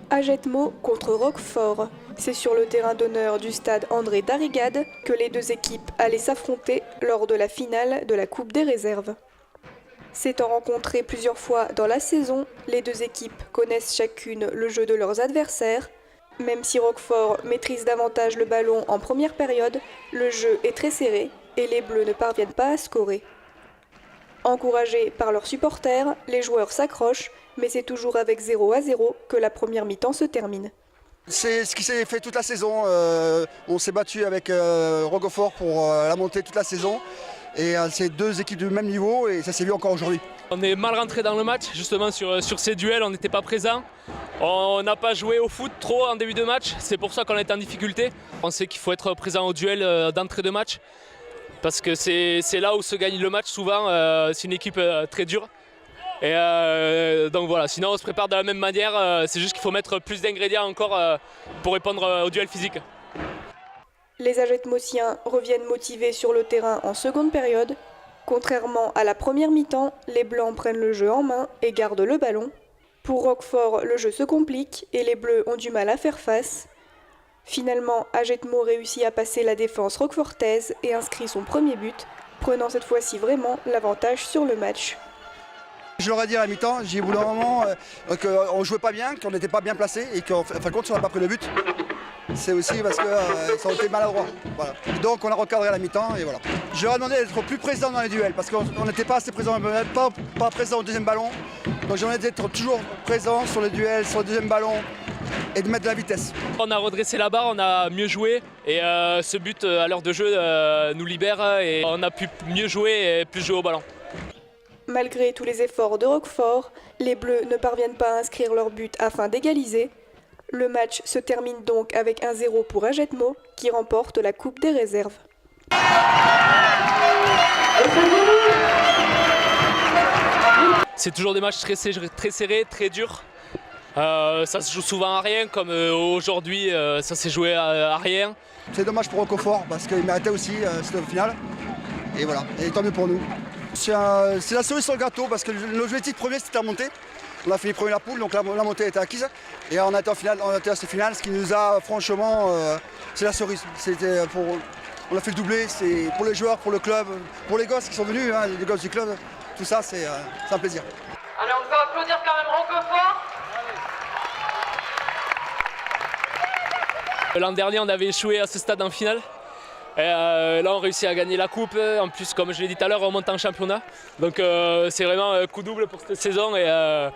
Ajetmo contre Roquefort. C'est sur le terrain d'honneur du stade André Darrigade que les deux équipes allaient s'affronter lors de la finale de la Coupe des réserves. S'étant rencontrées plusieurs fois dans la saison, les deux équipes connaissent chacune le jeu de leurs adversaires. Même si Roquefort maîtrise davantage le ballon en première période, le jeu est très serré et les Bleus ne parviennent pas à scorer. Encouragés par leurs supporters, les joueurs s'accrochent, mais c'est toujours avec 0-0 que la première mi-temps se termine. C'est ce qui s'est fait toute la saison. On s'est battu avec Roquefort pour la montée toute la saison. Et c'est deux équipes du même niveau et ça s'est vu encore aujourd'hui. On est mal rentré dans le match, justement sur ces duels, on n'était pas présent. On n'a pas joué au foot trop en début de match, c'est pour ça qu'on est en difficulté. On sait qu'il faut être présent au duel d'entrée de match, parce que c'est là où se gagne le match souvent, c'est une équipe très dure. Et donc voilà, sinon on se prépare de la même manière, c'est juste qu'il faut mettre plus d'ingrédients encore pour répondre au duel physique. Les Ajetmosiens reviennent motivés sur le terrain en seconde période. Contrairement à la première mi-temps, les Blancs prennent le jeu en main et gardent le ballon. Pour Roquefort, le jeu se complique et les Bleus ont du mal à faire face. Finalement, Ajetmo réussit à passer la défense roquefortaise et inscrit son premier but, prenant cette fois-ci vraiment l'avantage sur le match. Je leur ai dit à la mi-temps, j'ai voulu un moment qu'on ne jouait pas bien, qu'on n'était pas bien placé et qu'en fin de compte, on n'a pas pris le but. C'est aussi parce que ça a été maladroit. Voilà. Donc on a recadré à la mi-temps et voilà. Je leur ai demandé d'être plus présent dans les duels parce qu'on n'était pas assez présent, pas présent au deuxième ballon. Donc j'en ai d'être toujours présent sur les duels, sur le deuxième ballon et de mettre de la vitesse. On a redressé la barre, on a mieux joué et ce but à l'heure de jeu nous libère et on a pu mieux jouer et plus jouer au ballon. Malgré tous les efforts de Roquefort, les Bleus ne parviennent pas à inscrire leur but afin d'égaliser. Le match se termine donc avec 1-0 pour Ajetmo qui remporte la Coupe des réserves. C'est toujours des matchs très serrés, très durs. Ça se joue souvent à rien, comme aujourd'hui ça s'est joué à rien. C'est dommage pour Roquefort parce qu'il méritait aussi cette finale. Et voilà, et tant mieux pour nous. C'est la cerise sur le gâteau parce que l'objectif premier c'était la montée. On a fini premier la poule, donc la montée était acquise. Et on a été en finale, on a été à cette finale, ce qui nous a franchement, c'est la cerise. On a fait le doublé, c'est pour les joueurs, pour le club, pour les gosses qui sont venus, hein, les gosses du club. Tout ça, c'est un plaisir. Allez, on peut applaudir quand même Roquefort. L'an dernier, on avait échoué à ce stade en finale. Et là, on réussit à gagner la coupe. En plus, comme je l'ai dit tout à l'heure, on monte en championnat. Donc c'est vraiment un coup double pour cette saison. Et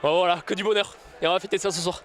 voilà, que du bonheur. Et on va fêter ça ce soir.